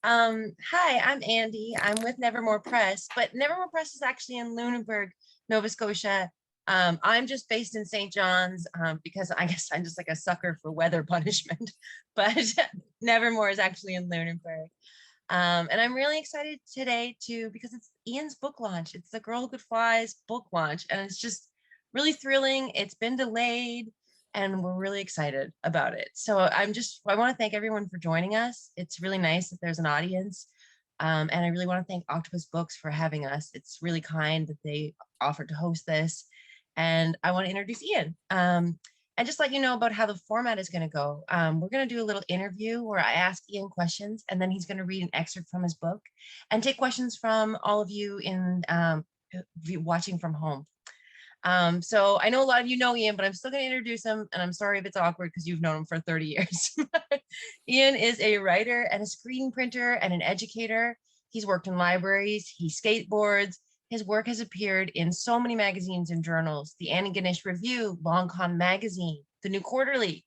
Hi, I'm Andy. I'm with Nevermore Press, but Nevermore Press is actually in Lunenburg, Nova Scotia. I'm just based in St. John's because I guess I'm just like a sucker for weather punishment, but Nevermore is actually in Lunenburg. And I'm really excited today because it's Ian's book launch. It's the Girl Who Could Fly's book launch, and it's just really thrilling. It's been delayed, and we're really excited about it. So I want to thank everyone for joining us. It's really nice that there's an audience. And I really want to thank Octopus Books for having us. It's really kind that they offered to host this. And I want to introduce Ian. And just let you know about how the format is going to go. We're going to do a little interview where I ask Ian questions, and then he's going to read an excerpt from his book and take questions from all of you in watching from home. So I know a lot of you know Ian, but I'm still going to introduce him, and I'm sorry if it's awkward because you've known him for 30 years. Ian is a writer and a screen printer and an educator. He's worked in libraries, he skateboards. His work has appeared in so many magazines and journals: the Annie Ganesh Review, Long Con Magazine, the New Quarterly.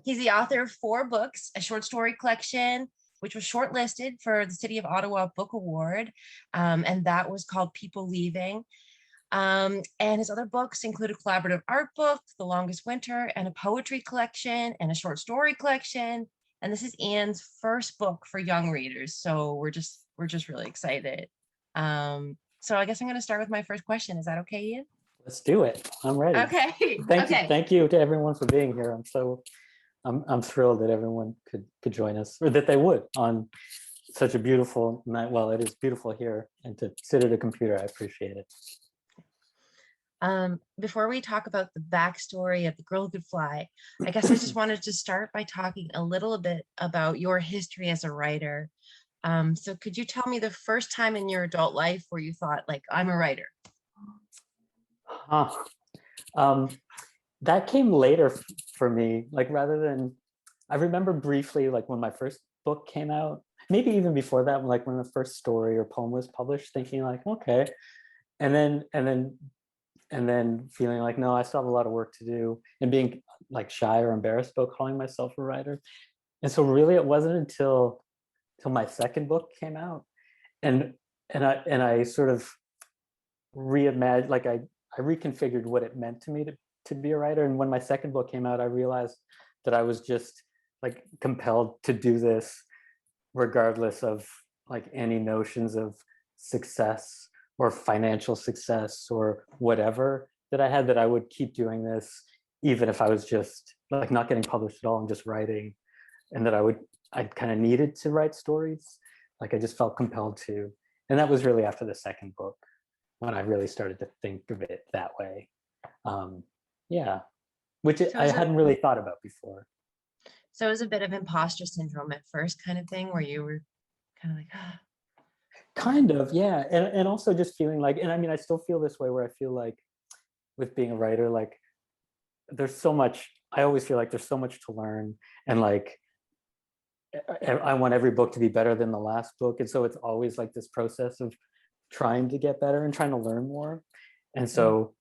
He's the author of 4 books, a short story collection, which was shortlisted for the City of Ottawa Book Award, and that was called People Leaving. And his other books include a collaborative art book, The Longest Winter, and a poetry collection and a short story collection. And this is Ian's first book for young readers, so we're just really excited. So I guess I'm going to start with my first question. Is that okay, Ian? Let's do it. I'm ready. Okay. Thank you to everyone for being here. I'm thrilled that everyone could join us, or that they would, on such a beautiful night. Well, it is beautiful here, and to sit at a computer, I appreciate it. Before we talk about the backstory of The Girl Who Could Fly, I guess I just wanted to start by talking a little bit about your history as a writer. So could you tell me the first time in your adult life where you thought, like, I'm a writer? That came later for me, like, rather than, I remember briefly, like, when my first book came out, maybe even before that, like when the first story or poem was published, thinking like, okay, and then feeling like, no, I still have a lot of work to do, and being like shy or embarrassed about calling myself a writer. And so really it wasn't until my second book came out, and I sort of reimagined, like I reconfigured what it meant to me to be a writer. And when my second book came out, I realized that I was just like compelled to do this regardless of like any notions of success or financial success or whatever that I had, that I would keep doing this even if I was just like not getting published at all and just writing, and that I kind of needed to write stories. Like I just felt compelled to. And that was really after the second book when I really started to think of it that way. Yeah, which I hadn't really thought about before. So it was a bit of imposter syndrome at first, kind of thing, where you were kind of like, ah. Kind of, yeah. And also just feeling like, and I mean, I still feel this way, where I feel like with being a writer, like there's so much, I always feel like there's so much to learn, and like I want every book to be better than the last book. And so it's always like this process of trying to get better and trying to learn more. And so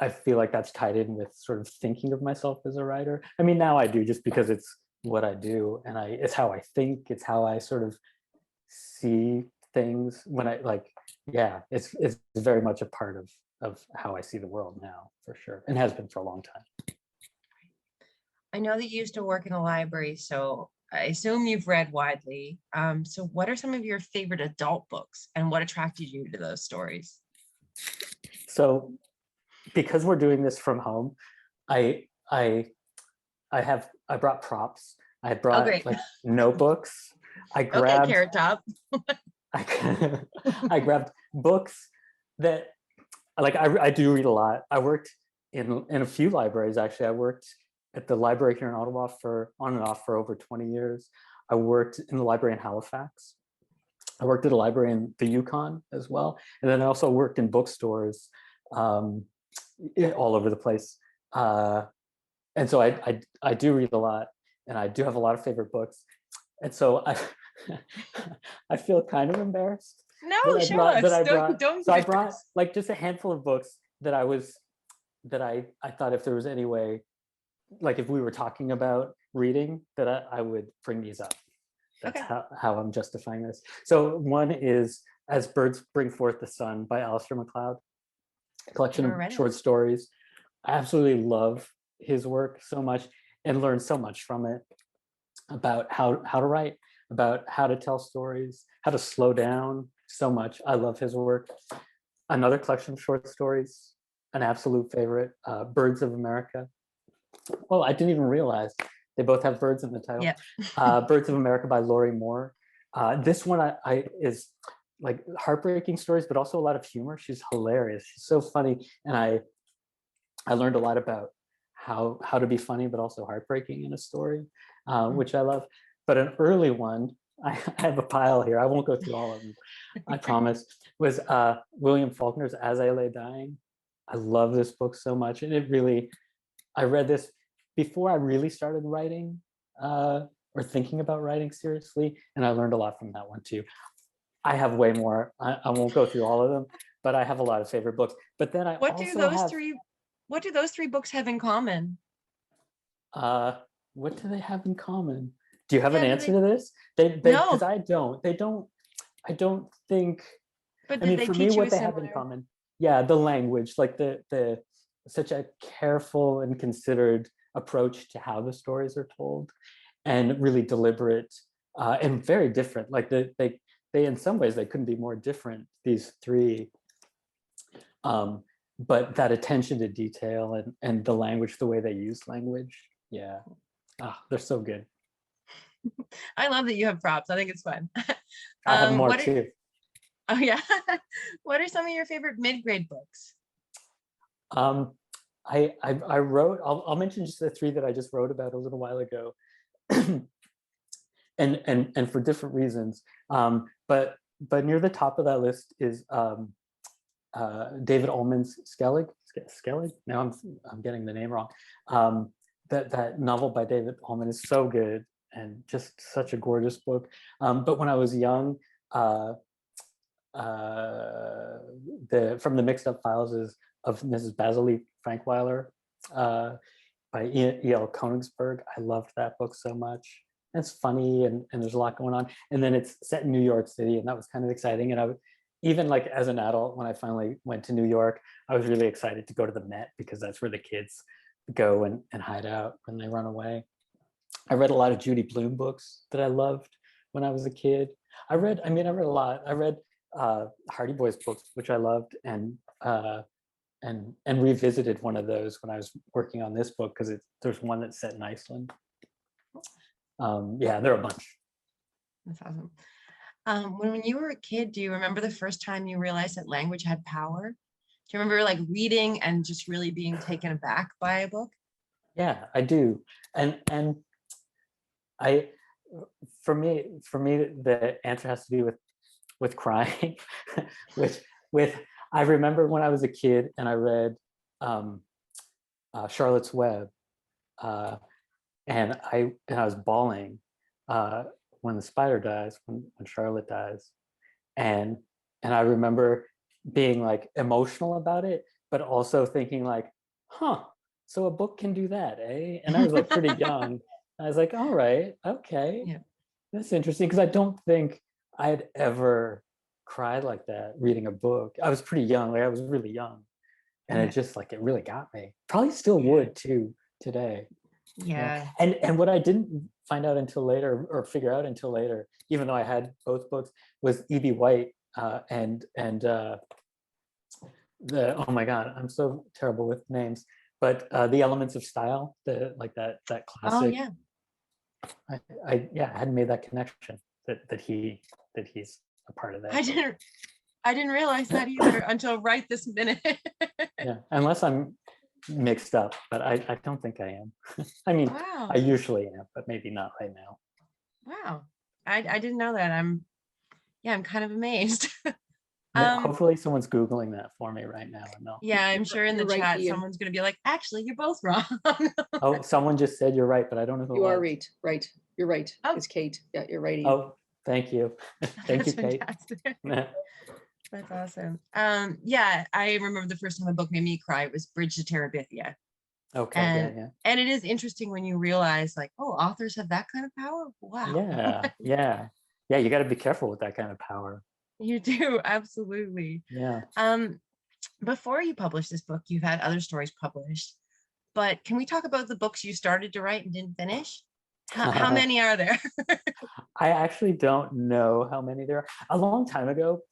I feel like that's tied in with sort of thinking of myself as a writer. I mean, now I do, just because it's what I do, and it's how I think, it's how I sort of see things when I like, yeah, it's very much a part of how I see the world now, for sure, and has been for a long time. I know that you used to work in a library, so I assume you've read widely. So what are some of your favorite adult books, and what attracted you to those stories? So because we're doing this from home, I brought props. I brought like notebooks. I grabbed Carrot Top. I grabbed books that, like, I do read a lot. I worked in a few libraries, actually. I worked at the library here in Ottawa on and off for over 20 years. I worked in the library in Halifax. I worked at a library in the Yukon as well. And then I also worked in bookstores all over the place. And so I do read a lot, and I do have a lot of favorite books. And so I feel kind of embarrassed. No, don't. So I brought like just a handful of books that I thought if there was any way, like if we were talking about reading, that I would bring these up. that's Okay. how I'm justifying this. So one is As Birds Bring Forth the Sun by Alistair MacLeod, a collection Never of read it. short stories. I absolutely love his work so much and learn so much from it about how to write, about how to tell stories, how to slow down so much. I love his work. Another collection of short stories, an absolute favorite, Birds of America. Oh, I didn't even realize they both have birds in the title. Yeah. Birds of America by Laurie Moore. This one I is like heartbreaking stories, but also a lot of humor. She's hilarious. She's so funny, and I learned a lot about how to be funny, but also heartbreaking in a story, which I love. But an early one, I have a pile here. I won't go through all of them, I promise. Was William Faulkner's As I Lay Dying. I love this book so much, and it really. I read this before I really started writing or thinking about writing seriously, and I learned a lot from that one too. I have way more. I won't go through all of them, but I have a lot of favorite books. But then I What do also those have. three what do those three books have in common? What do they have in common? Do you have an Yeah, do answer they to this? They because no, I don't. They don't. I don't think. but I did mean, they for me, teach you what a they have in similar common, yeah, the language, like the such a careful and considered approach to how the stories are told, and really deliberate and very different. Like they in some ways they couldn't be more different. These three, but that attention to detail and the language, the way they use language, yeah, they're so good. I love that you have props. I think it's fun. I have more What are too. oh yeah. What are some of your favorite mid-grade books? Um, I wrote. I'll mention just the three that I just wrote about a little while ago, and for different reasons. But near the top of that list is David Ullman's Skellig. Skellig. Now I'm getting the name wrong. That novel by David Ullman is so good and just such a gorgeous book. But when I was young, from the Mixed Up Files is of Mrs. Basil Frankweiler by E.L. Konigsberg. I loved that book so much. It's funny and there's a lot going on. And then it's set in New York City, and that was kind of exciting. And even like as an adult, when I finally went to New York, I was really excited to go to the Met because that's where the kids go and hide out when they run away. I read a lot of Judy Blume books that I loved when I was a kid. I read a lot. I read Hardy Boys books, which I loved, and revisited one of those when I was working on this book because there's one that's set in Iceland. Yeah, there are a bunch. That's awesome. When you were a kid, do you remember the first time you realized that language had power? Do you remember like reading and just really being taken aback by a book? Yeah, I do. And I, for me, the answer has to be with crying, with I remember when I was a kid and I read Charlotte's Web, and I was bawling when the spider dies, when Charlotte dies, and I remember being like emotional about it, but also thinking like, huh, so a book can do that, eh? And I was like pretty young. I was like, all right, okay, Yeah. that's interesting, because I don't think I had ever cried like that reading a book. I was pretty young, like I was really young, and Yeah. it just like it really got me. Probably still Yeah. would too today. Yeah. Yeah. And what I didn't find out until later, or figure out until later, even though I had both books, was E.B. White and the oh my god, I'm so terrible with names, but The Elements of Style, that Oh classic. yeah. I hadn't made that connection that he's a part of I that book. didn't I didn't realize that either until right this minute. Yeah, unless I'm mixed up, but I don't think I am. I mean, I Wow. usually am, but maybe not right now. Wow. I didn't know that. I'm kind of amazed. Um, Hopefully someone's Googling that for me right now, and they'll. yeah, I'm sure in the You're right, chat Ian. someone's gonna be like, actually, you're both wrong. Oh, someone just said you're right, but I don't know who You it are was. right, right. You're right. Oh. It's Kate. Yeah, you're right, Ian. Oh, thank you. Thank you, That's Kate. fantastic. That's awesome. Yeah, I remember the first time a book made me cry was Bridge to Terabithia. Okay. And Yeah. and it is interesting when you realize like, oh, authors have that kind of power. Wow. Yeah. Yeah. Yeah. You got to be careful with that kind of power. You do, absolutely. Yeah. Um, before you published this book, you've had other stories published, but can we talk about the books you started to write and didn't finish? How many are there? I actually don't know how many there are. A long time ago,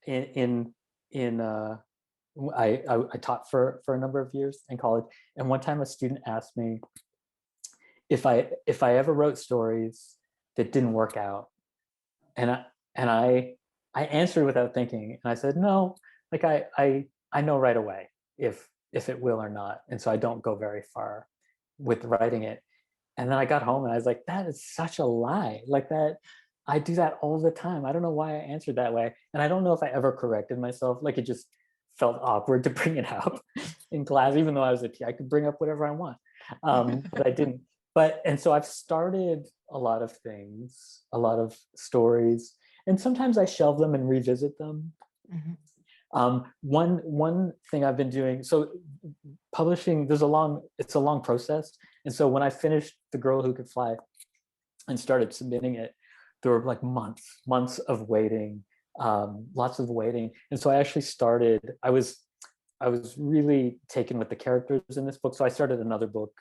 in I taught for a number of years in college, and one time a student asked me if I ever wrote stories that didn't work out, and I answered without thinking, and I said no, like I know right away if it will or not, and so I don't go very far with writing it. And then I got home and I was like, that is such a lie. Like that, I do that all the time. I don't know why I answered that way. And I don't know if I ever corrected myself. Like it just felt awkward to bring it up in class, even though I was a T. I could bring up whatever I want. But I didn't. And so I've started a lot of things, a lot of stories, and sometimes I shelve them and revisit them. Mhm. One thing I've been doing, so publishing, it's a long process. And so when I finished The Girl Who Could Fly and started submitting it, there were like months of waiting, lots of waiting. And so I actually I was really taken with the characters in this book. So I started another book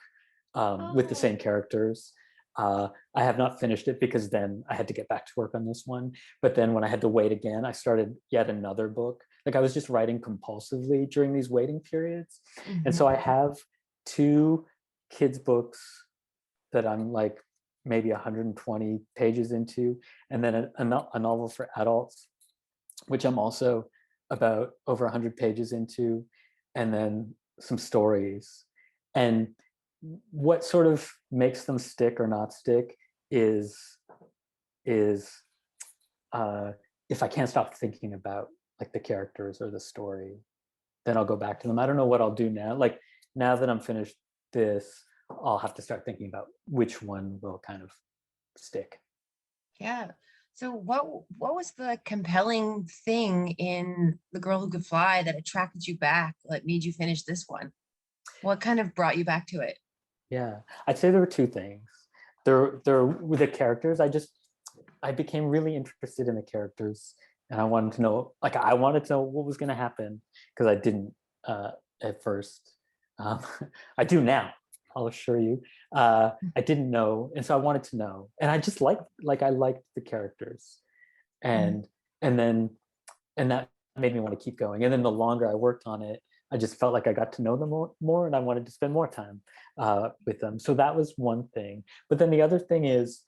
with the Oh. same characters. I have not finished it because then I had to get back to work on this one. But then when I had to wait again, I started yet another book. Like I was just writing compulsively during these waiting periods. And so I have 2 kids books that I'm like maybe 120 pages into, and then a novel for adults, which I'm also about over 100 pages into, and then some stories. And what sort of makes them stick or not stick is if I can't stop thinking about like the characters or the story, then I'll go back to them. I don't know what I'll do now. Like now that I'm finished this, I'll have to start thinking about which one will kind of stick. Yeah. So what was the compelling thing in The Girl Who Could Fly that attracted you back, that made you finish this one? What kind of brought you back to it? Yeah, I'd say there were 2 things. There with the characters. I became really interested in the characters, and I wanted to know, like, I wanted to know what was going to happen because I didn't at first. Um, I do now. I'll assure you. I didn't know, and so I wanted to know, and I just I liked the characters, Mhm. and then and that made me want to keep going. And then the longer I worked on it, I just felt like I got to know them more and I wanted to spend more time with them. So that was one thing. But then the other thing is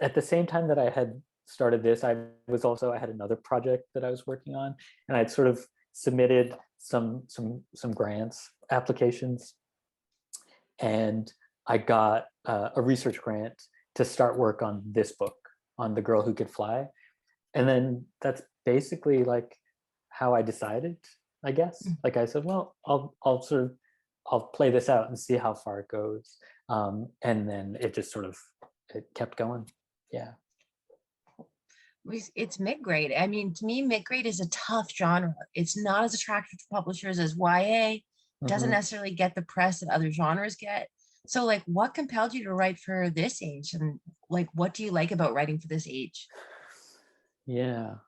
at the same time that I had started this, I had another project that I was working on, and I'd sort of submitted some grants applications, and I got a research grant to start work on this book, on The Girl Who Could Fly. And then that's basically like how I decided, I guess. Like I said, well, I'll play this out and see how far it goes. And then it just sort of it kept going. Yeah. It's mid-grade. I mean, to me, mid-grade is a tough genre. It's not as attractive to publishers as YA. Doesn't Mhm. necessarily get the press that other genres get. So, like, what compelled you to write for this age? And like, what do you like about writing for this age? Yeah.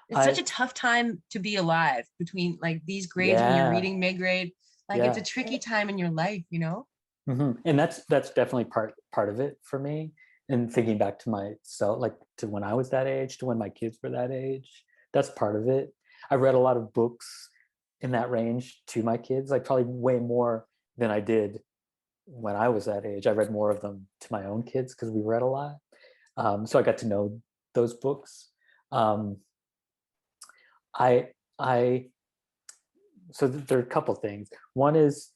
It's such I a tough time to be alive between like these grades when you're yeah, reading mid-grade. Like, it's a yeah. tricky time in your life, you know? And that's definitely part of it for me. And thinking back to myself, like to when I was that age, to when my kids were that age, that's part of it. I read a lot of books in that range to my kids, like probably way more than I did when I was that age. I read more of them to my own kids because we read a lot. So I got to know those books. Um, I I so there are a couple things. One is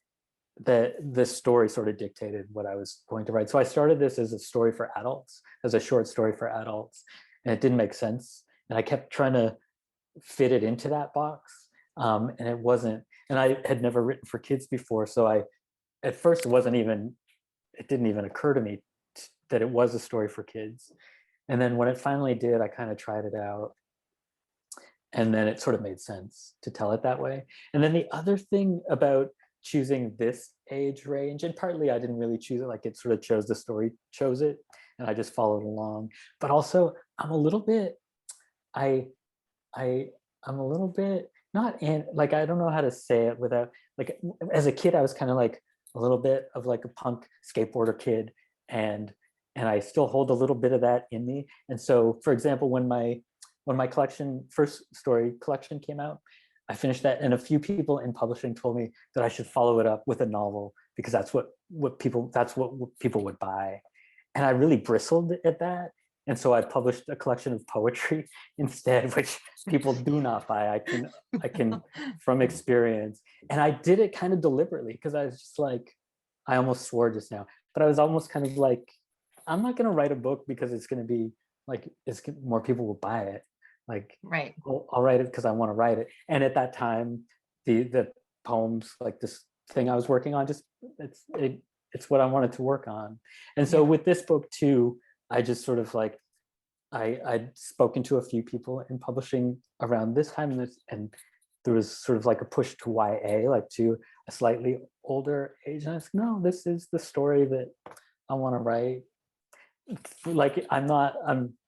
that the story sort of dictated what I was going to write. So I started this as a story for adults, as a short story for adults, and it didn't make sense. And I kept trying to fit it into that box, and it wasn't. And I had never written for kids before, so at first it didn't even occur to me that it was a story for kids. And then when it finally did, I kind of tried it out, and then it sort of made sense to tell it that way. And then the other thing about choosing this age range, and partly I didn't really choose it, like it sort of chose, the story chose it, and I just followed along. But also I'm a little bit, I'm a little bit not in, like, I don't know how to say it without, like, as a kid I was kind of like a little bit of like a punk skateboarder kid, and I still hold a little bit of that in me. And so, for example, when my collection, first story collection came out, I finished that, and a few people in publishing told me that I should follow it up with a novel because that's what people would buy. And I really bristled at that. And so I published a collection of poetry instead, which people do not buy. I can from experience. And I did it kind of deliberately because I was just like, I almost swore just now, but I was almost kind of like, I'm not going to write a book because it's going to be like, more people will buy it. Like, Right. I'll write it because I want to write it. And at that time, the poems, like this thing I was working on, just it's what I wanted to work on. And so with this book too, I just sort of like, I'd spoken to a few people in publishing around this time, and there was sort of like a push to YA, like to a slightly older age. And I was like, no, this is the story that I want to write. Like, I'm not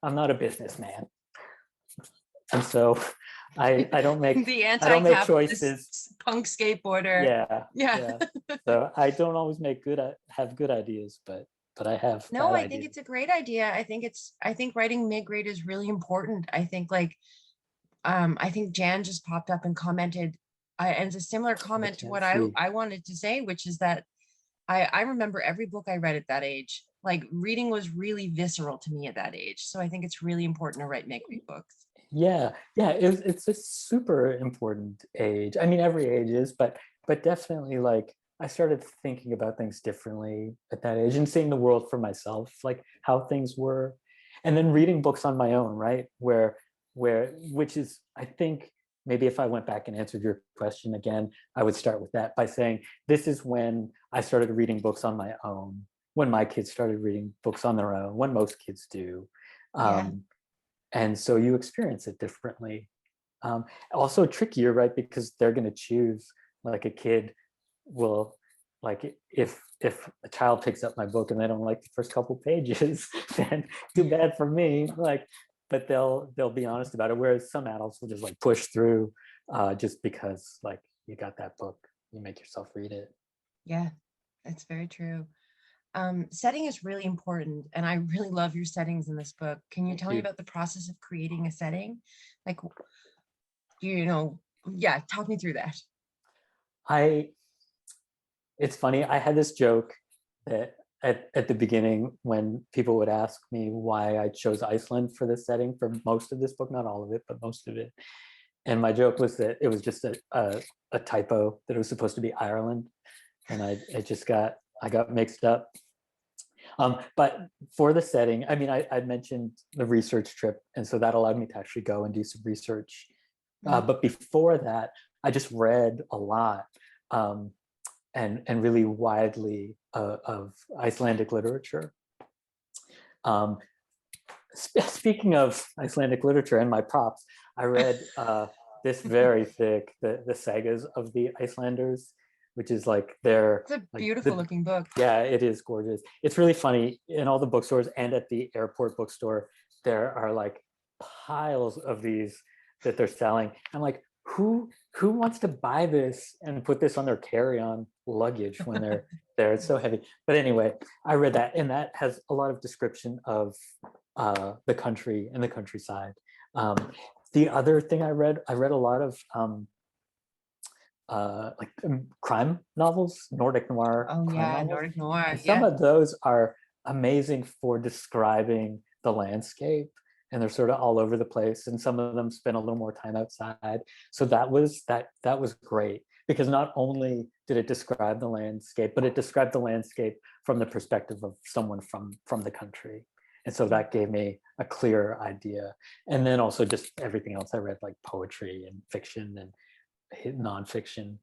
a businessman. And so I don't make The make choices. anti-capitalist punk skateboarder. Yeah. So I don't always have good ideas, but I have No, bad I think ideas. it's a great idea. I think writing mid-grade is really important. I think like, I think Jan just popped up and commented, and it's a similar comment to can't what see. I wanted to say, which is that I remember every book I read at that age. Like, reading was really visceral to me at that age. So I think it's really important to write mid-grade books. Yeah, it's a super important age. I mean, every age is, but definitely, like, I started thinking about things differently at that age and seeing the world for myself, like how things were, and then reading books on my own, right? Which is, I think, maybe if I went back and answered your question again, I would start with that by saying, this is when I started reading books on my own, when my kids started reading books on their own, when most kids do. And so you experience it differently. Also trickier, right? Because they're going to choose, like, a kid will, like, if a child picks up my book and they don't like the first couple pages, then too bad for me. Like, but they'll be honest about it. Whereas some adults will just like push through, just because, like, you got that book, you make yourself read it. Yeah, that's very true. Setting is really important, and I really love your settings in this book. Can you Thank tell me you. about the process of creating a setting? Like, talk me through that. It's funny, I had this joke that at the beginning, when people would ask me why I chose Iceland for this setting for most of this book, not all of it, but most of it. And my joke was that it was just a typo, that it was supposed to be Ireland. And I got mixed up. But for the setting, I mean, I mentioned the research trip, and so that allowed me to actually go and do some research. But before that, I just read a lot, and really widely, of Icelandic literature. Speaking of Icelandic literature and my props, I read this very thick, the sagas of the Icelanders, which is like their, It's a like, beautiful looking book. yeah, it is gorgeous. It's really funny, in all the bookstores and at the airport bookstore, there are like piles of these that they're selling. I'm like, who wants to buy this and put this on their carry-on luggage when they're there? It's so heavy. But anyway, I read that, and that has a lot of description of the country and the countryside. The other thing I read a lot of crime novels, Nordic noir Oh crime yeah, novels. Nordic noir. And some Yeah. of those are amazing for describing the landscape, and they're sort of all over the place. And some of them spend a little more time outside. So that was great, because not only did it describe the landscape, but it described the landscape from the perspective of someone from the country. And so that gave me a clear idea. And then also just everything else I read, like poetry and fiction and nonfiction.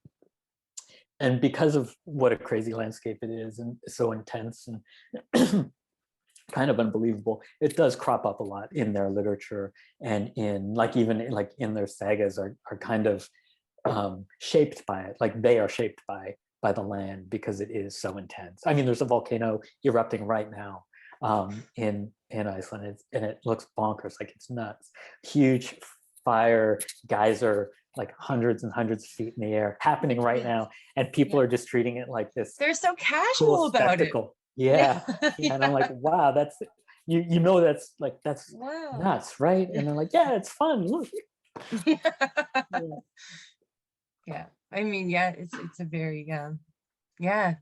And because of what a crazy landscape it is, and so intense and kind of unbelievable, it does crop up a lot in their literature, and in, like, even like in their sagas are kind of shaped by it. Like, they are shaped by by the land because it is so intense. I mean, there's a volcano erupting right now in Iceland, and it looks bonkers, like it's nuts. Huge fire geyser, like hundreds and hundreds of feet in the air, happening right now, and people Yeah. are just treating it like this They're so casual cool about it. spectacle. Yeah, yeah, and I'm like, wow, that's you know that's Wow. nuts, right? And they're like, yeah, it's fun. Look. Yeah. Yeah. I mean, yeah, it's a very yeah.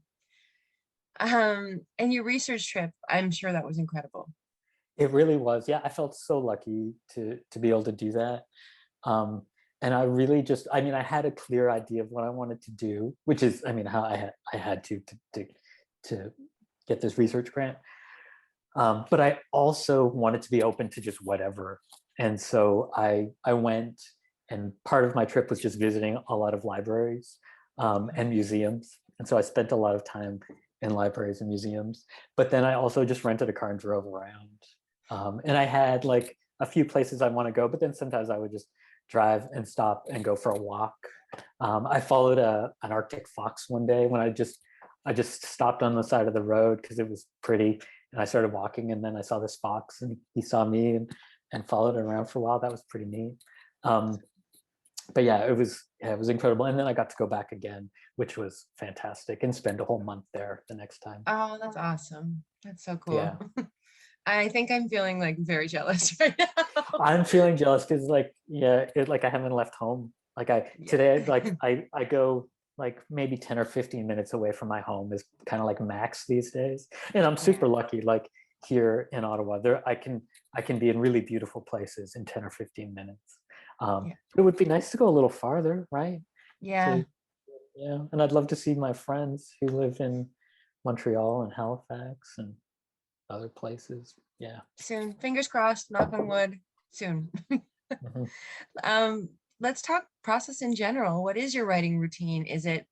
And your research trip, I'm sure that was incredible. It really was. Yeah, I felt so lucky to be able to do that. And I really just, I mean, I had a clear idea of what I wanted to do, which is, I mean, how I had to get this research grant. But I also wanted to be open to just whatever. And so I went, and part of my trip was just visiting a lot of libraries and museums. And so I spent a lot of time in libraries and museums. But then I also just rented a car and drove around. And I had like a few places I want to go, but then sometimes I would just drive and stop and go for a walk. I followed an Arctic fox one day when I just stopped on the side of the road because it was pretty, and I started walking, and then I saw this fox, and he saw me and followed it around for a while. That was pretty neat. But yeah, it was incredible. And then I got to go back again, which was fantastic, and spend a whole month there the next time. Oh, that's awesome. That's so cool. Yeah. I think I'm feeling like very jealous right now. I'm feeling jealous because like, yeah, like I haven't left home. Like today, like I go like maybe 10 or 15 minutes away from my home is kind of like max these days. And I'm super lucky, like here in Ottawa, I can be in really beautiful places in 10 or 15 minutes. It would be nice to go a little farther, right? Yeah. Yeah. And I'd love to see my friends who live in Montreal and Halifax and other places. Yeah. Soon. Fingers crossed, knock on wood, soon. Let's talk process in general. What is your writing routine? Is it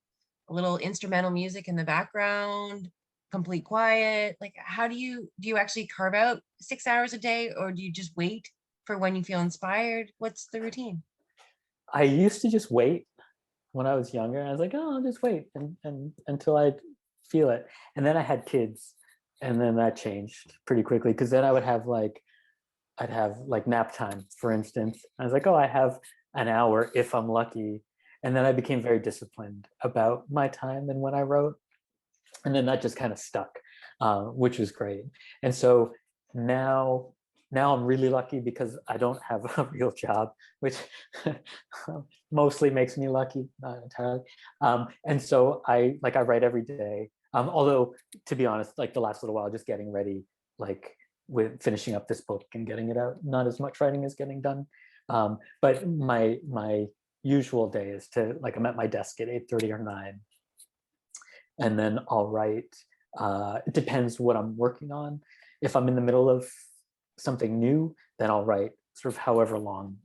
a little instrumental music in the background, complete quiet? Like, how do you actually carve out 6 hours a day, or do you just wait for when you feel inspired? What's the routine? I used to just wait when I was younger. I was like, oh, I'll just wait and until I feel it. And then I had kids, and then that changed pretty quickly, because then I'd have like nap time, for instance. I was like, oh, I have an hour if I'm lucky. And then I became very disciplined about my time and when I wrote. And then that just kind of stuck, which was great. And so now I'm really lucky because I don't have a real job, which mostly makes me lucky, not entirely. And so I write every day. Although, to be honest, like the last little while, just getting ready, like with finishing up this book and getting it out, not as much writing is getting done. But my usual day is to, like, I'm at my desk at 8:30 or 9, and then I'll write. It depends what I'm working on. If I'm in the middle of something new, then I'll write sort of however long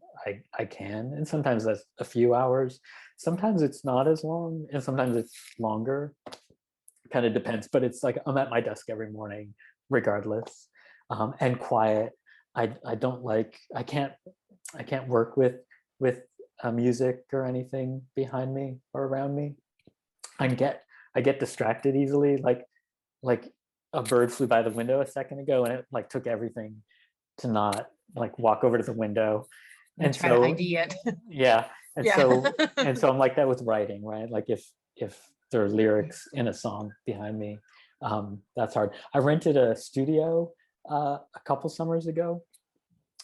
I can, and sometimes that's a few hours. Sometimes it's not as long, and sometimes it's longer. Kind of depends, but it's like I'm at my desk every morning regardless, and quiet. I don't like, I can't work with music or anything behind me or around me. I get distracted easily, like a bird flew by the window a second ago, and it like took everything to not like walk over to the window and try so to ID it. yeah. And Yeah. so I'm like that with writing, right? Like if there are lyrics in a song behind me, that's hard. I rented a studio a couple summers ago,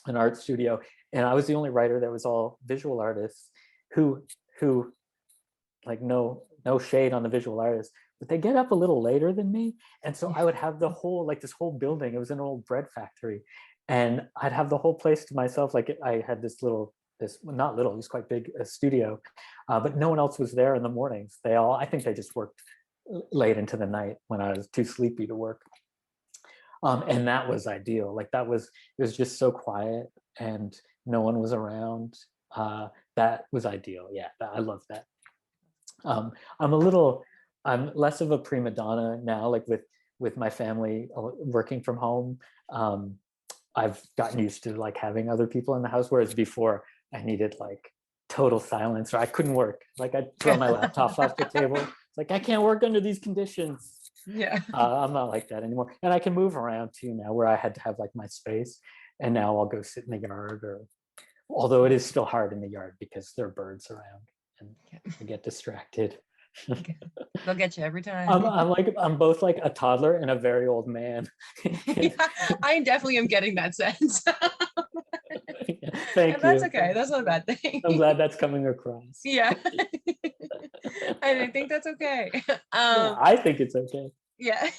an art studio, and I was the only writer that was all visual artists who like, no shade on the visual artists, but they get up a little later than me. And so I would have the whole, like this whole building, it was an old bread factory, and I'd have the whole place to myself. Like I had this not little, it was quite big, a studio, but no one else was there in the mornings. I think they just worked late into the night when I was too sleepy to work. And that was ideal. Like it was just so quiet and no one was around. That was ideal. Yeah, I love that. I'm less of a prima donna now, like with my family working from home. I've gotten used to like having other people in the house, whereas before I needed like total silence, or I couldn't work. Like I'd throw my laptop off the table It's like, I can't work under these conditions. Yeah. I'm not like that anymore. And I can move around too now, where I had to have like my space. And now I'll go sit in the yard, or although it is still hard in the yard because there are birds around and I get distracted. They'll get you every time. I'm both like a toddler and a very old man. Yeah, I definitely am getting that sense. Thank And that's you. okay. That's not a bad thing. I'm glad that's coming across. Yeah. And I think that's okay. Yeah, I think it's okay. Yeah.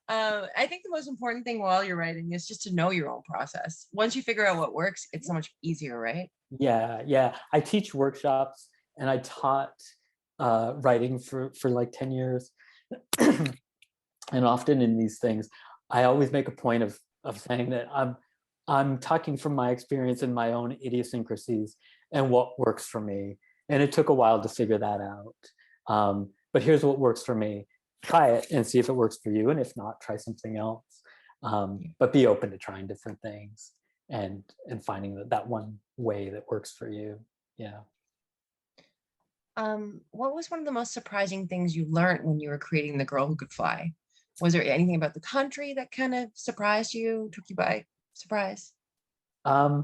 I think the most important thing while you're writing is just to know your own process. Once you figure out what works, it's so much easier, right? Yeah. I teach workshops, and I taught writing for like 10 years. And often in these things, I always make a point of saying that I'm talking from my experience and my own idiosyncrasies and what works for me. And it took a while to figure that out. But here's what works for me. Try it and see if it works for you. And if not, try something else. But be open to trying different things and finding that one way that works for you. Yeah. What was one of the most surprising things you learned when you were creating The Girl Who Could Fly? Was there anything about the country that kind of surprised you, took you by surprise? I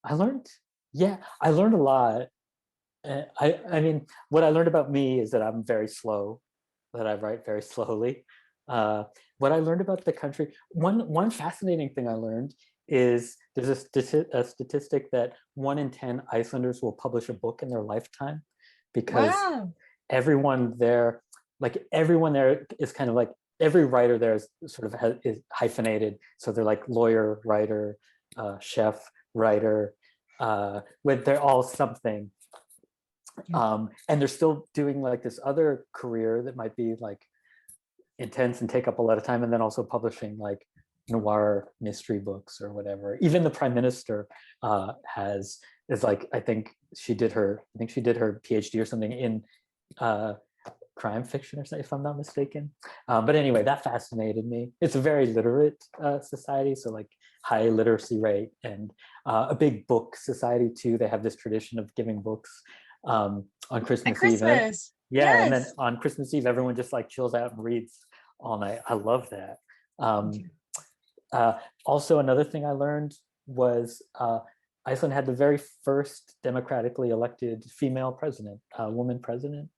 learned a lot. I mean, what I learned about me is that I'm very slow, that I write very slowly. What I learned about the country, one fascinating thing I learned is there's a statistic that 1 in 10 Icelanders will publish a book in their lifetime, because Wow. everyone there is kind of like, every writer there is sort of is hyphenated. So they're like lawyer, writer, chef, writer, they're all something. And they're still doing like this other career that might be like intense and take up a lot of time, and then also publishing like noir mystery books or whatever. Even the prime minister is like, I think she did her PhD or something in crime fiction or something, if I'm not mistaken. But anyway, that fascinated me. It's a very literate society, so like high literacy rate, and a big book society too. They have this tradition of giving books on Christmas At Christmas. Eve. And then Yes. on Christmas Eve, everyone just like chills out and reads all night. I love that. Also, another thing I learned was Iceland had the very first democratically elected female president, woman president.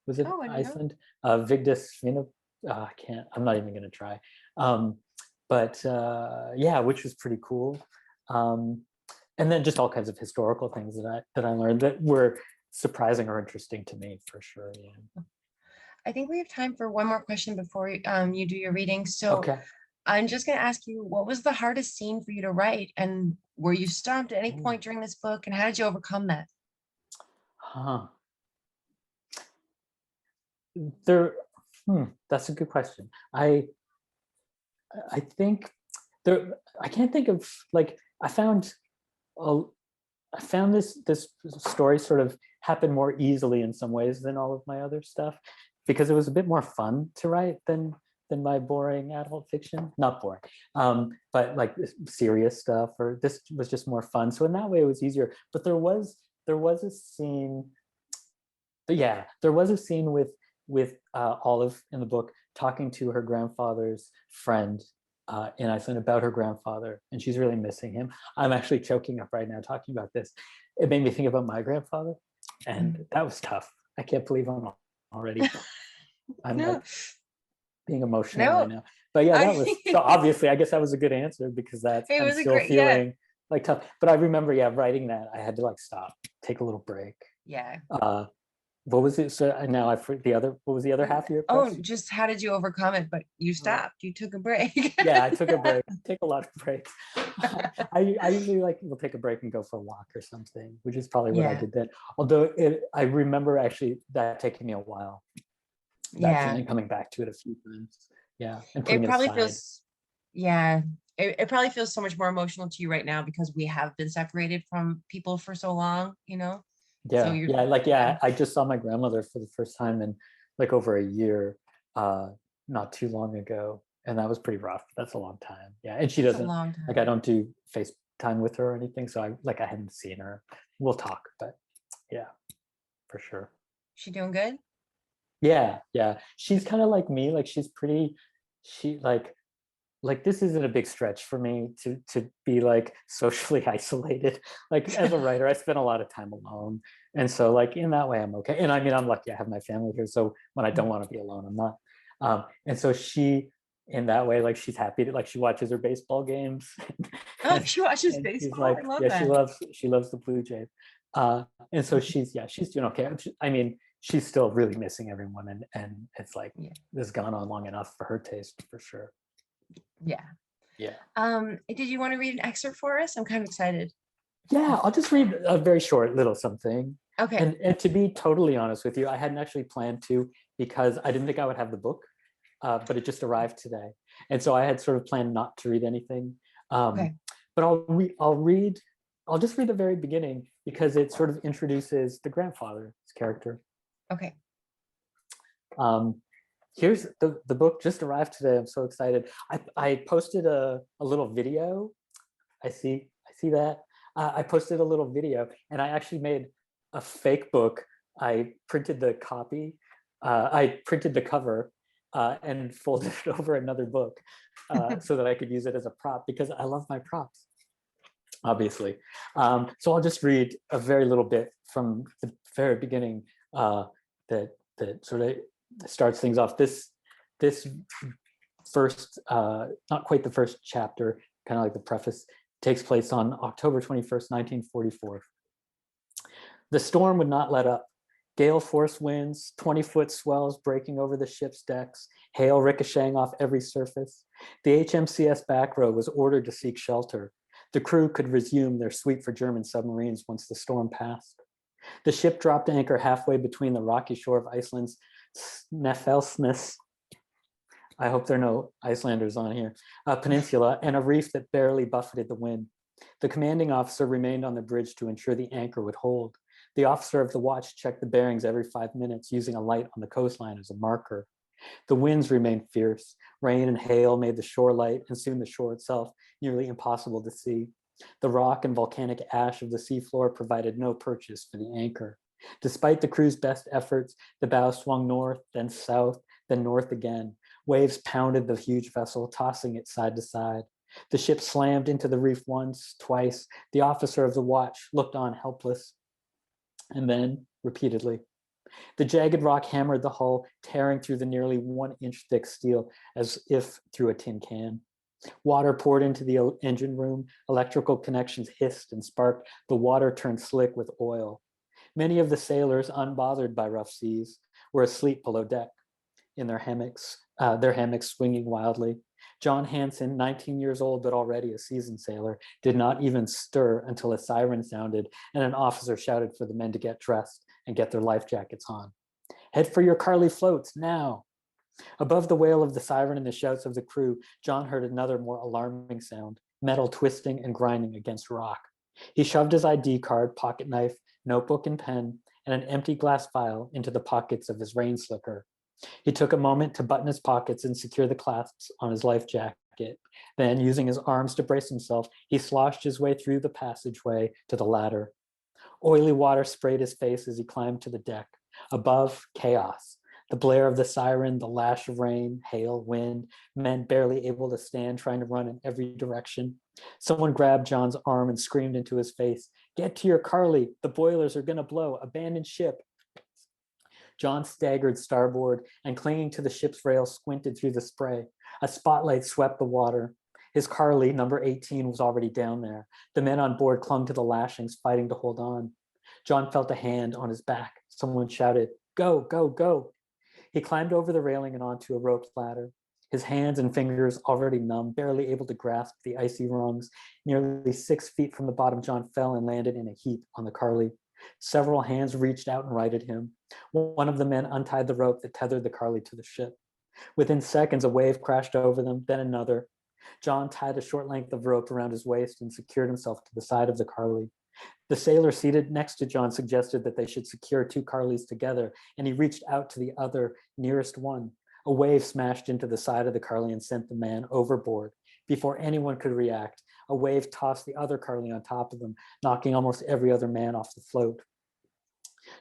Was it Oh, I don't know. Iceland? Vigdis Svina. I'm not even going to try. But yeah, which was pretty cool. And then just all kinds of historical things that I learned that were surprising or interesting to me, for sure. Yeah. I think we have time for one more question before you do your reading. So Okay. I'm just going to ask you, what was the hardest scene for you to write? And were you stumped at any point during this book? And how did you overcome that? That's a good question. I think I can't think of, like, I found this story sort of happened more easily in some ways than all of my other stuff, because it was a bit more fun to write than my boring adult fiction. Not boring, but like serious stuff, or this was just more fun. So in that way it was easier. But there was a scene, with Olive in the book talking to her grandfather's friend in Iceland about her grandfather, and she's really missing him. I'm actually choking up right now talking about this. It made me think about my grandfather, and that was tough. I can't believe I'm already like being emotional right now. But yeah, that was so obviously, I guess that was a good answer, because I'm still feeling like tough. But I remember, writing that, I had to like stop, take a little break. Yeah. What was it? So now what was the other half of your question? Oh, just how did you overcome it? But you stopped. You took a break. Yeah, I took a break. Take a lot of breaks. I usually will take a break and go for a walk or something, which is probably what I did then. Although I remember actually that taking me a while. And coming back to it a few times. Yeah, and putting it probably feels. It probably feels so much more emotional to you right now because we have been separated from people for so long. I just saw my grandmother for the first time in like over a year, not too long ago, and that was pretty rough. That's a long time. Yeah, and she doesn't like, I don't do FaceTime with her or anything, so I hadn't seen her. We'll talk, but yeah, for sure. She doing good? Yeah, yeah. She's kind of like me. Like she's pretty. She like this isn't a big stretch for me to be like socially isolated. Like as a writer, I spend a lot of time alone, and so like in that way, I'm okay. And I mean, I'm lucky I have my family here, so when I don't want to be alone, I'm not. And so she, in that way, like she's happy to like she watches her baseball games. Oh, she watches And she's baseball. I like, love yeah, that. she loves the Blue Jays. And so she's doing okay. I mean, she's still really missing everyone, and it's like Yeah. this has gone on long enough for her taste for sure. Yeah. Yeah. Did you want to read an excerpt for us? I'm kind of excited. Yeah, I'll just read a very short little something. Okay. And to be totally honest with you, I hadn't actually planned to because I didn't think I would have the book, but it just arrived today, and so I had sort of planned not to read anything. Okay. But I'll just read the very beginning because it sort of introduces the grandfather's character. Okay. Here's the book just arrived today. I'm so excited. I posted a little video. I see that. I posted a little video and I actually made a fake book. I printed the copy. I printed the cover and folded it over another book so that I could use it as a prop because I love my props, obviously. So I'll just read a very little bit from the very beginning that sort of starts things off. This first, not quite the first chapter, kind of like the preface, takes place on October 21st, 1944. The storm would not let up. Gale force winds, 20-foot swells breaking over the ship's decks, hail ricocheting off every surface. The HMCS Backrow was ordered to seek shelter. The crew could resume their sweep for German submarines once the storm passed. The ship dropped anchor halfway between the rocky shore of Iceland's Snæfellsnes, I hope there are no Icelanders on here, peninsula, and a reef that barely buffeted the wind. The commanding officer remained on the bridge to ensure the anchor would hold. The officer of the watch checked the bearings every 5 minutes using a light on the coastline as a marker. The winds remained fierce. Rain and hail made the shore light and soon the shore itself nearly impossible to see. The rock and volcanic ash of the seafloor provided no purchase for the anchor. Despite the crew's best efforts, the bow swung north, then south, then north again. Waves pounded the huge vessel, tossing it side to side. The ship slammed into the reef once, twice. The officer of the watch looked on helpless, and then repeatedly. The jagged rock hammered the hull, tearing through the nearly 1-inch thick steel as if through a tin can. Water poured into the engine room. Electrical connections hissed and sparked. The water turned slick with oil. Many of the sailors, unbothered by rough seas, were asleep below deck in their hammocks swinging wildly. John Hanson, 19 years old but already a seasoned sailor, did not even stir until a siren sounded and an officer shouted for the men to get dressed and get their life jackets on. Head for your Carly floats, now! Above the wail of the siren and the shouts of the crew, John heard another more alarming sound, metal twisting and grinding against rock. He shoved his ID card, pocket knife, notebook and pen, and an empty glass vial into the pockets of his rain slicker. He took a moment to button his pockets and secure the clasps on his life jacket. Then, using his arms to brace himself, he sloshed his way through the passageway to the ladder. Oily water sprayed his face as he climbed to the deck. Above, chaos. The blare of the siren, the lash of rain, hail, wind, men barely able to stand, trying to run in every direction. Someone grabbed John's arm and screamed into his face, "Get to your Carly, the boilers are gonna blow, abandon ship." John staggered starboard and clinging to the ship's rail squinted through the spray. A spotlight swept the water. His Carly, number 18, was already down there. The men on board clung to the lashings, fighting to hold on. John felt a hand on his back. Someone shouted, "Go, go, go." He climbed over the railing and onto a rope ladder. His hands and fingers already numb, barely able to grasp the icy rungs. Nearly 6 feet from the bottom, John fell and landed in a heap on the Carly. Several hands reached out and righted him. One of the men untied the rope that tethered the Carly to the ship. Within seconds, a wave crashed over them, then another. John tied a short length of rope around his waist and secured himself to the side of the Carly. The sailor seated next to John suggested that they should secure 2 Carlys together, and he reached out to the other, nearest one. A wave smashed into the side of the Carly and sent the man overboard. Before anyone could react, a wave tossed the other Carly on top of them, knocking almost every other man off the float.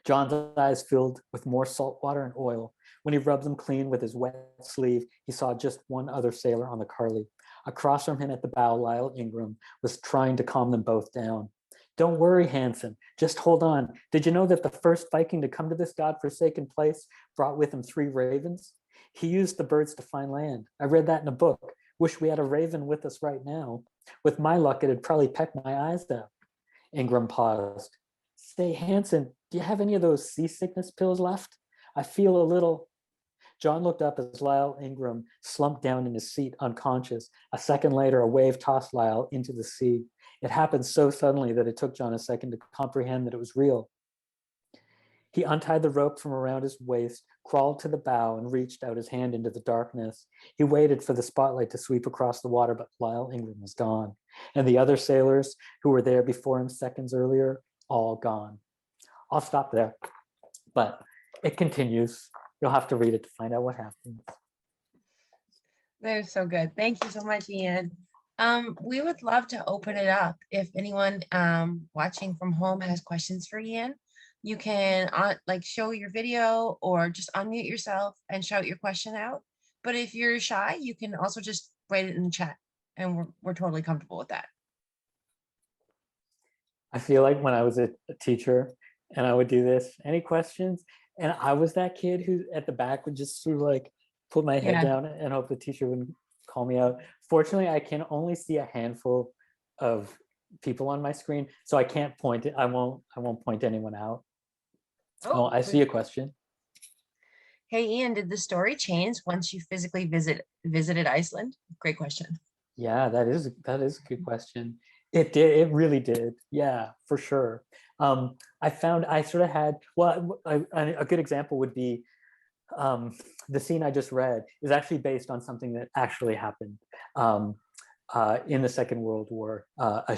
John's eyes filled with more salt water and oil. When he rubbed them clean with his wet sleeve, he saw just one other sailor on the Carly. Across from him at the bow, Lyle Ingram was trying to calm them both down. Don't worry, Hanson. Just hold on. Did you know that the first Viking to come to this godforsaken place brought with him 3 ravens? He used the birds to find land. I read that in a book. Wish we had a raven with us right now. With my luck, it'd probably peck my eyes out. Ingram paused. Say, Hanson, do you have any of those seasickness pills left? I feel a little. John looked up as Lyle Ingram slumped down in his seat, unconscious. A second later, a wave tossed Lyle into the sea. It happened so suddenly that it took John a second to comprehend that it was real. He untied the rope from around his waist, crawled to the bow, and reached out his hand into the darkness. He waited for the spotlight to sweep across the water, but Lyle Ingram was gone. And the other sailors who were there before him seconds earlier, all gone. I'll stop there, but it continues. You'll have to read it to find out what happens. They're so good. Thank you so much, Ian. We would love to open it up. If anyone watching from home has questions for Ian, you can show your video or just unmute yourself and shout your question out. But if you're shy, you can also just write it in the chat, and we're totally comfortable with that. I feel like when I was a teacher and I would do this, any questions? And I was that kid who at the back would just sort of like put my head down and hope the teacher wouldn't call me out. Fortunately, I can only see a handful of people on my screen, so I can't point it. I won't point anyone out. Oh, I see a question. Hey, Ian, did the story change once you physically visited Iceland? Great question. Yeah, that is a good question. It did. It really did. Yeah, for sure. I found I sort of had, well, a good example would be the scene I just read is actually based on something that actually happened in the Second World War. A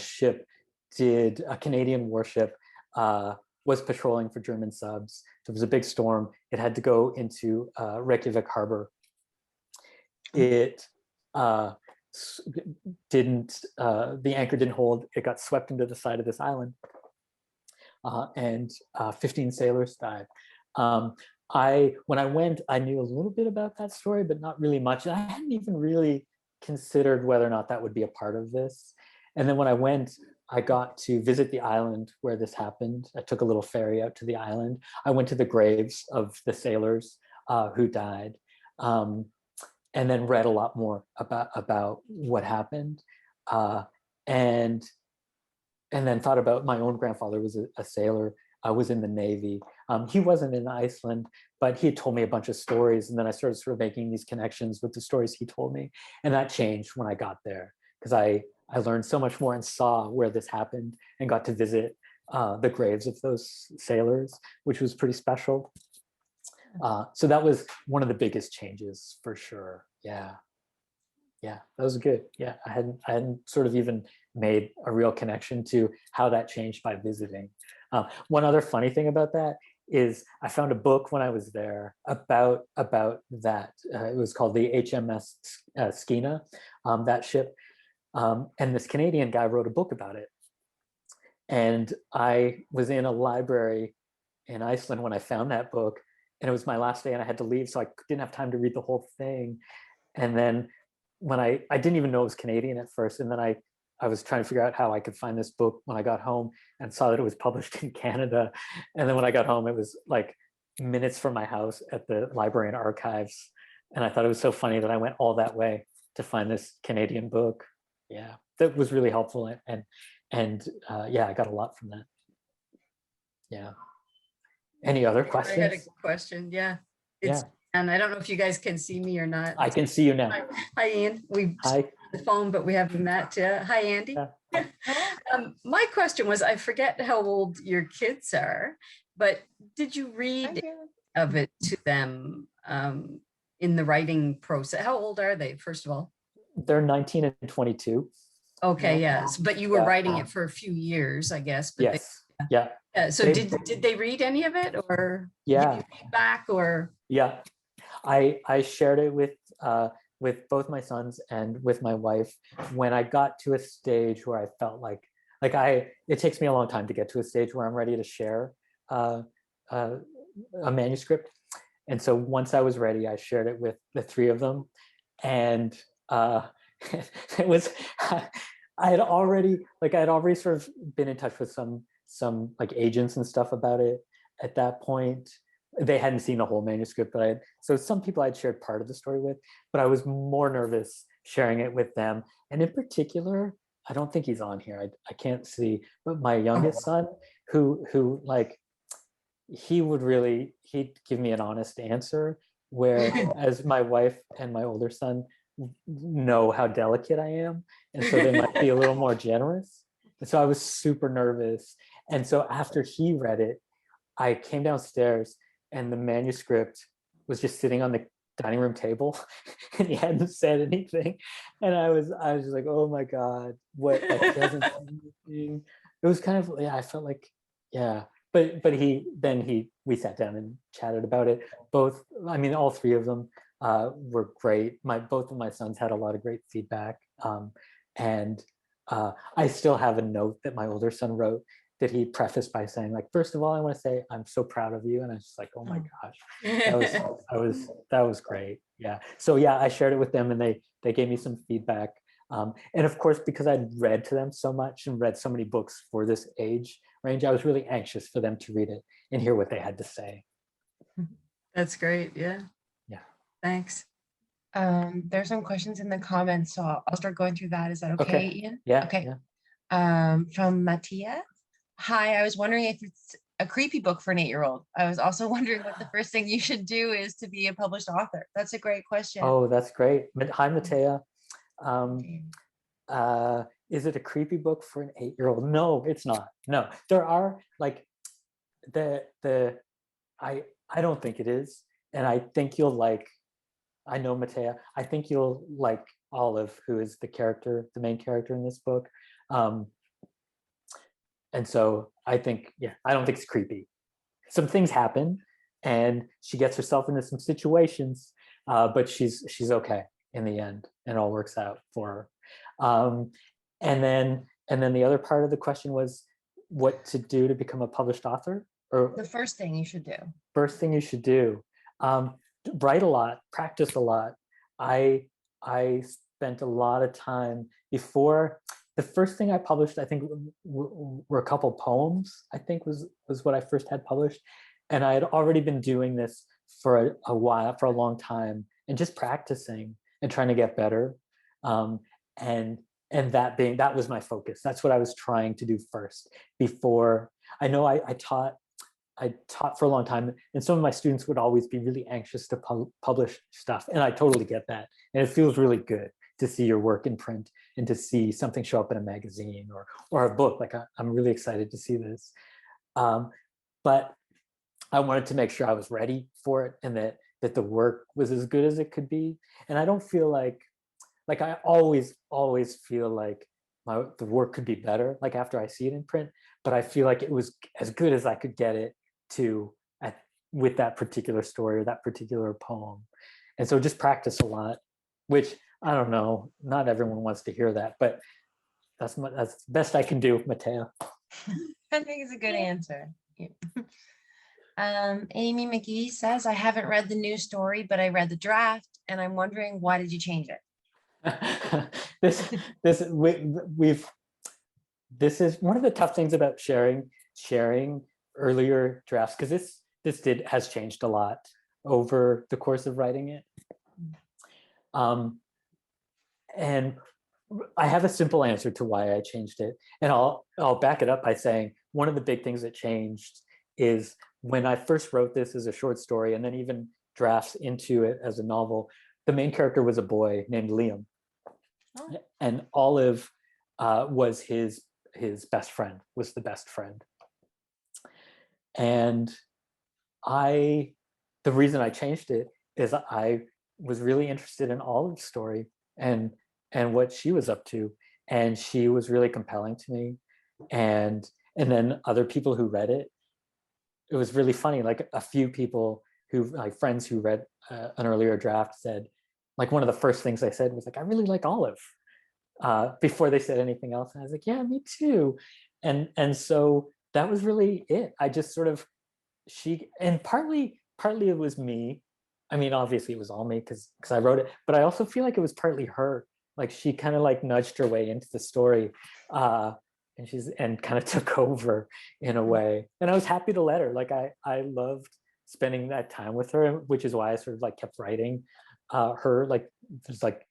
Canadian warship was patrolling for German subs. There was a big storm. It had to go into Reykjavik harbor. It the anchor didn't hold. It got swept into the side of this island, and 15 sailors died. When I went, I knew a little bit about that story, but not really much. I hadn't even really considered whether or not that would be a part of this. And then when I went, I got to visit the island where this happened. I took a little ferry out to the island. I went to the graves of the sailors who died. And then read a lot more about what happened, and then thought about my own grandfather was a sailor. I was in the Navy. He wasn't in Iceland, but he had told me a bunch of stories, and then I started sort of making these connections with the stories he told me, and that changed when I got there because I learned so much more and saw where this happened and got to visit the graves of those sailors, which was pretty special. So that was one of the biggest changes for sure. Yeah, that was good. Yeah, I hadn't sort of even made a real connection to how that changed by visiting. One other funny thing about that is I found a book when I was there about that. It was called the HMS Skeena, that ship, and this Canadian guy wrote a book about it. And I was in a library in Iceland when I found that book. And it was my last day and I had to leave, so I didn't have time to read the whole thing. And then when I didn't even know it was Canadian at first. And then I was trying to figure out how I could find this book when I got home and saw that it was published in Canada. And then when I got home, it was like minutes from my house at the Library and Archives. And I thought it was so funny that I went all that way to find this Canadian book. Yeah, that was really helpful. And yeah, I got a lot from that. Yeah. Any other questions? I had a question. Yeah. And I don't know if you guys can see me or not. I can see you now. Hi, Ian. We've Hi. the phone, but we haven't met. Hi, Andy. Yeah. My question was, I forget how old your kids are, but did you read of it to them in the writing process? How old are they, first of all? They're 19 and 22. Okay, yes. But you were writing it for a few years, I guess. But yes. Yeah. So did they read any of it or give you feedback or? Yeah. I shared it with both my sons and with my wife when I got to a stage where I felt like it takes me a long time to get to a stage where I'm ready to share a manuscript. And so once I was ready, I shared it with the three of them. And it was, I had already sort of been in touch with some like agents and stuff about it at that point. They hadn't seen the whole manuscript, but so some people I'd shared part of the story with, but I was more nervous sharing it with them. And in particular, I don't think he's on here. I can't see, but my youngest son, who like, he'd give me an honest answer, whereas my wife and my older son know how delicate I am. And so they might be a little more generous. And so I was super nervous. And so after he read it, I came downstairs and the manuscript was just sitting on the dining room table and he hadn't said anything. And I was just like, oh my God, what, like, he hasn't said anything. It was kind of, yeah, I felt like, yeah. But we sat down and chatted about it. Both, I mean, all three of them were great. Both of my sons had a lot of great feedback. And I still have a note that my older son wrote that he prefaced by saying, like, first of all, I want to say I'm so proud of you. And I was just like, oh my gosh, that was great. Yeah. So yeah, I shared it with them and they gave me some feedback. And of course, because I'd read to them so much and read so many books for this age range, I was really anxious for them to read it and hear what they had to say. That's great. Yeah. Yeah. Thanks. There's some questions in the comments, so I'll start going through that. Is that okay, Ian? Yeah. Okay. Yeah. From Mattia. Hi, I was wondering if it's a creepy book for an 8-year-old. I was also wondering what the first thing you should do is to be a published author. That's a great question. Oh, that's great. Hi, Mattia. Okay. Is it a creepy book for an 8-year-old? No, it's not. No, there are like I don't think it is. And I think you'll like, I know Mattea, I think you'll like Olive, who is the main character in this book. And so I think, yeah, I don't think it's creepy. Some things happen and she gets herself into some situations, but she's okay in the end and it all works out for her. And then the other part of the question was what to do to become a published author? Or The first thing you should do. first thing you should do, write a lot, practice a lot. I spent a lot of time before. The first thing I published, I think, were a couple poems, I think was what I first had published. And I had already been doing this for a while, for a long time, and just practicing and trying to get better. And that was my focus. That's what I was trying to do first. Before, I know I taught for a long time, and some of my students would always be really anxious to publish stuff. And I totally get that. And it feels really good to see your work in print and to see something show up in a magazine or a book. Like I'm really excited to see this. But I wanted to make sure I was ready for it and that the work was as good as it could be. And I don't feel like I always feel like the work could be better, like after I see it in print, but I feel like it was as good as I could get it with that particular story or that particular poem. And so just practice a lot, which I don't know, not everyone wants to hear that, but that's the best I can do, Mattea. I think it's a good answer. Amy McGee says, I haven't read the new story, but I read the draft and I'm wondering, why did you change it? This is one of the tough things about sharing earlier drafts, because this has changed a lot over the course of writing it. And I have a simple answer to why I changed it. And I'll back it up by saying one of the big things that changed is when I first wrote this as a short story and then even drafts into it as a novel, the main character was a boy named Liam. Oh. And Olive was his best friend, was the best friend. And the reason I changed it is I was really interested in Olive's story and what she was up to. And she was really compelling to me. And then other people who read it, it was really funny. Like a few people friends who read an earlier draft said, like one of the first things I said was like, I really like Olive, before they said anything else. And I was like, yeah, me too. And so that was really it. I just sort of, and partly partly it was me. I mean, obviously it was all me because I wrote it, but I also feel like it was partly her. Like she kind of like nudged her way into the story, and kind of took over in a way. And I was happy to let her. Like I loved spending that time with her, which is why I sort of like kept writing her. Like there's like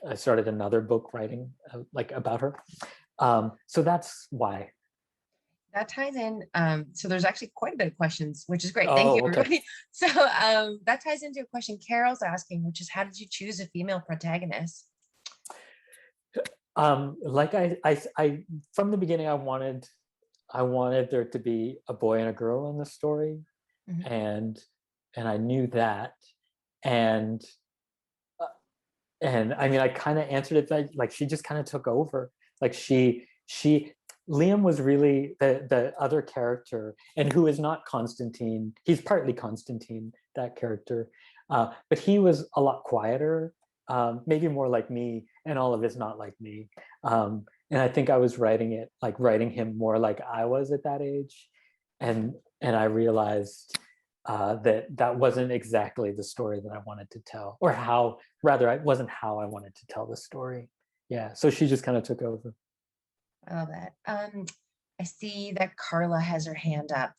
I started another book writing like about her. So that's why. That ties in. So there's actually quite a bit of questions, which is great. Thank Oh, you, okay. everybody. So that ties into a question Carol's asking, which is how did you choose a female protagonist? Like I from the beginning, I wanted there to be a boy and a girl in the story, Mhm. and I knew that, and I mean, I kind of answered it that like she just kind of took over. Like she Liam was really the other character, and who is not Constantine. He's partly Constantine, that character, but he was a lot quieter, maybe more like me, and Olive is not like me. And I think I was writing him more like I was at that age, and I realized that wasn't exactly the story that I wanted to tell, or it wasn't how I wanted to tell the story. Yeah, so she just kind of took over. I love that. I see that Carla has her hand up.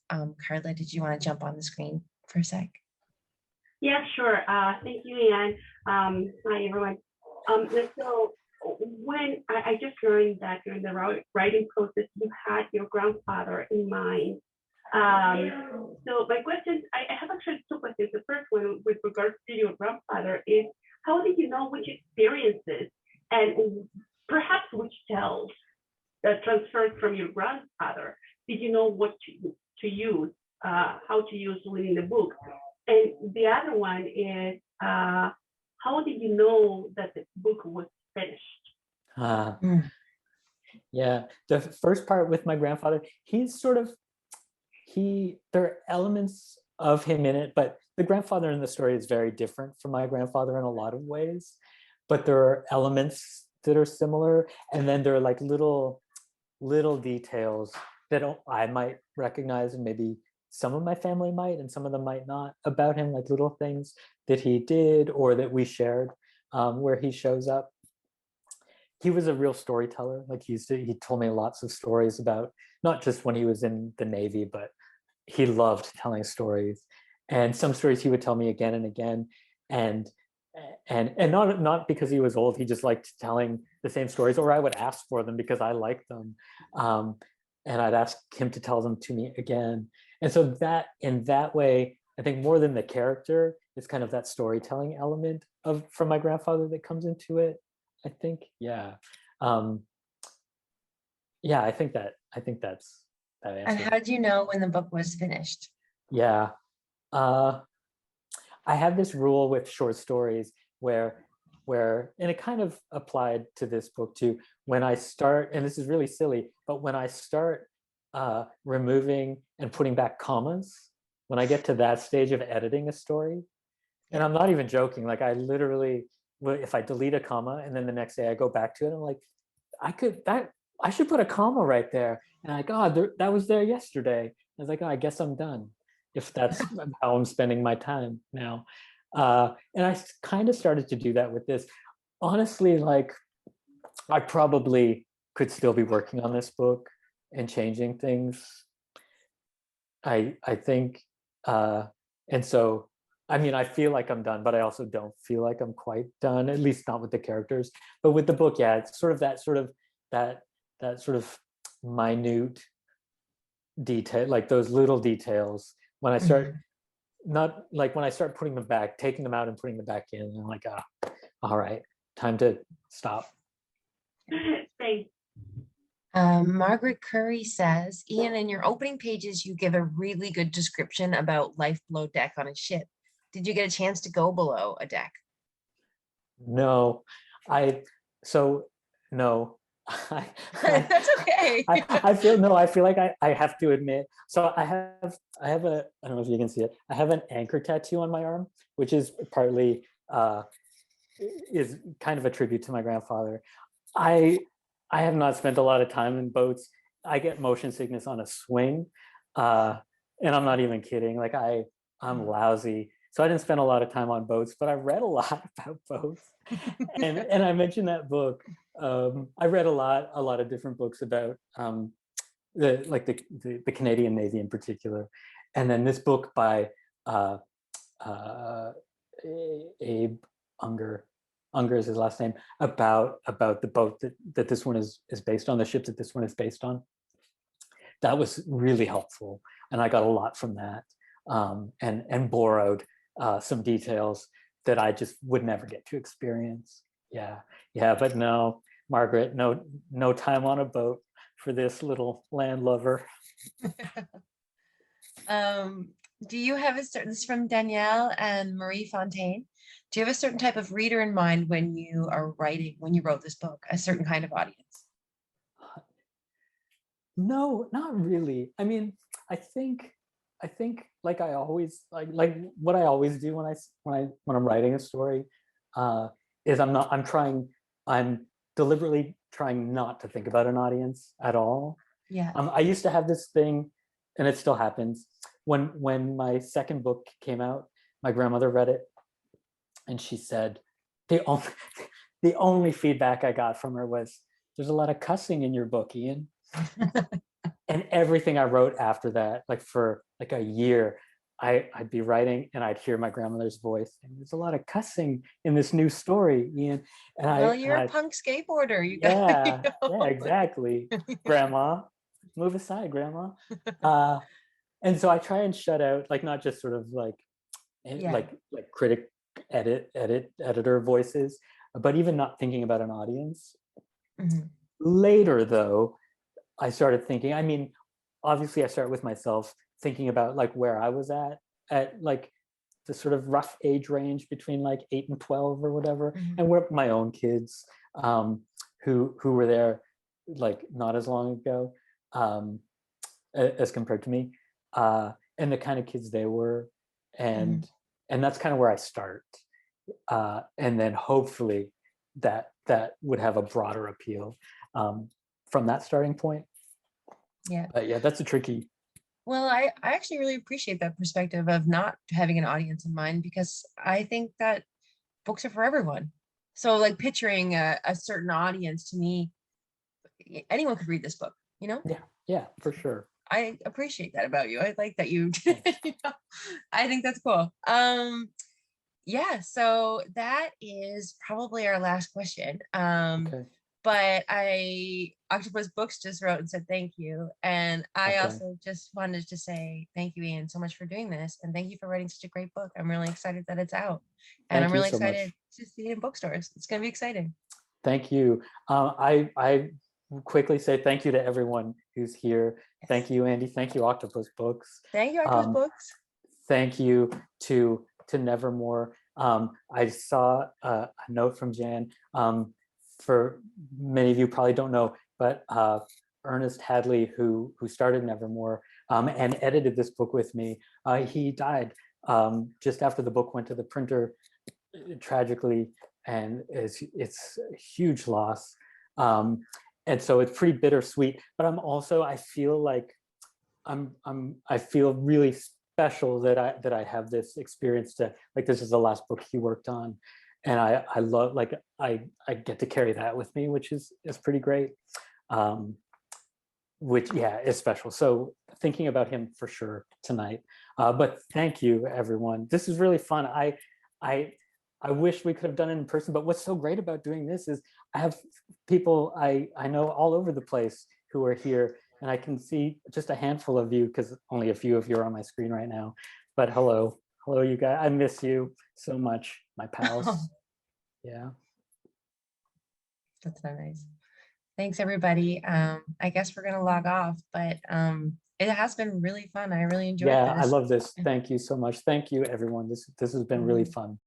Carla, did you want to jump on the screen for a sec? Yeah, sure. Thank you, Ian. Hi, everyone. So when I just learned that during the writing process, you had your grandfather in mind. So my question, I have actually two questions. The first one with regards to your grandfather is, how did you know which experiences and perhaps which tales that transferred from your grandfather did you know what to use, how to use within the book? And the other one is, how did you know that the book was finished? Yeah, the first part with my grandfather, there are elements of him in it, but the grandfather in the story is very different from my grandfather in a lot of ways. But there are elements that are similar, and then there are like little details that I might recognize, and maybe some of my family might, and some of them might not, about him, like little things that he did or that we shared, where he shows up. He was a real storyteller. Like he told me lots of stories about, not just when he was in the Navy, but he loved telling stories. And some stories he would tell me again and again. And not because he was old, he just liked telling the same stories, or I would ask for them because I liked them. And I'd ask him to tell them to me again. And so that, in that way, I think more than the character, it's kind of that storytelling element from my grandfather that comes into it, I think. Yeah. Yeah, I think that's that answer. And how did you know when the book was finished? Yeah. I have this rule with short stories where, and it kind of applied to this book too, when I start, and this is really silly, but when I start removing and putting back commas, when I get to that stage of editing a story, and I'm not even joking, like I literally, if I delete a comma and then the next day I go back to it, I'm like, I should put a comma right there. And I go, that was there yesterday. I was like, oh, I guess I'm done, if that's how I'm spending my time now. And I kind of started to do that with this. Honestly, like I probably could still be working on this book and changing things. I think, and so, I mean, I feel like I'm done, but I also don't feel like I'm quite done, at least not with the characters. But with the book, yeah, it's sort of that minute detail, like those little details. When I start, not like when I start putting them back, taking them out and putting them back in, and I'm like, all right, time to stop. Thanks. Margaret Curry says, Ian, in your opening pages, you give a really good description about life below deck on a ship. Did you get a chance to go below a deck? No, no. That's okay. I feel like I have to admit. So I have a, I don't know if you can see it. I have an anchor tattoo on my arm, which is partly is kind of a tribute to my grandfather. I have not spent a lot of time in boats. I get motion sickness on a swing, and I'm not even kidding. Like I'm lousy. So I didn't spend a lot of time on boats, but I read a lot about boats. And I mentioned that book. I read a lot of different books about the Canadian Navy in particular. And then this book by Abe Unger is his last name, about the boat that this one is based on, the ship that this one is based on. That was really helpful, and I got a lot from that, and borrowed some details that I just would never get to experience. Yeah, but no, Margaret, no time on a boat for this little landlubber. Do you have a certain, this is from Danielle and Marie Fontaine. Do you have a certain type of reader in mind when you are writing, when you wrote this book, a certain kind of audience? No, not really. I mean, I think like I always like what I always do when I'm writing a story is I'm deliberately trying not to think about an audience at all. Yeah. I used to have this thing, and it still happens. When my second book came out, my grandmother read it, and she said the only feedback I got from her was, "There's a lot of cussing in your book, Ian." And everything I wrote after that, like for like a year, I'd be writing and I'd hear my grandmother's voice, and there's a lot of cussing in this new story, Ian. And well, you're a punk skateboarder. You yeah, got, yeah, exactly. Grandma, move aside, Grandma. And so I try and shut out, like, not just sort of like critic editor voices, but even not thinking about an audience. Mhm. Later, though, I started thinking, I mean, obviously I start with myself, thinking about like where I was at like the sort of rough age range between like 8 and 12 or whatever. Mhm. And where my own kids who were there like not as long ago as compared to me, and the kind of kids they were. And that's kind of where I start. And then hopefully that would have a broader appeal from that starting point. Yeah. But yeah, that's a tricky. Well, I actually really appreciate that perspective of not having an audience in mind, because I think that books are for everyone. So like picturing a certain audience, to me, anyone could read this book, you know? Yeah, for sure. I appreciate that about you. I like that you, you know, I think that's cool. Yeah, so that is probably our last question. Okay. But Octopus Books just wrote and said thank you. And I Okay. also just wanted to say thank you, Ian, so much for doing this. And thank you for writing such a great book. I'm really excited that it's out. And Thank I'm you really so much. excited to see it in bookstores. It's going to be exciting. Thank you. I quickly say thank you to everyone who's here. Yes. Thank you, Andy. Thank you, Octopus Books. Thank you, Octopus Books. Thank you to Nevermore. I saw a note from Jan. For many of you probably don't know, but Ernest Hadley, who started Nevermore and edited this book with me, he died just after the book went to the printer, tragically, and it's a huge loss. And so it's pretty bittersweet. But I feel like I feel really special that I have this experience to, like, this is the last book he worked on, and I love, like, I get to carry that with me, which is pretty great. Which, yeah, is special. So thinking about him for sure tonight. But thank you, everyone. This is really fun. I wish we could have done it in person, but what's so great about doing this is I have people I know all over the place who are here, and I can see just a handful of you because only a few of you are on my screen right now. But hello, you guys. I miss you so much, my pals. Yeah. That's so nice. Thanks, everybody. I guess we're going to log off, but it has been really fun. I really enjoyed this. Yeah, I love this. Thank you so much. Thank you, everyone. This has been really fun.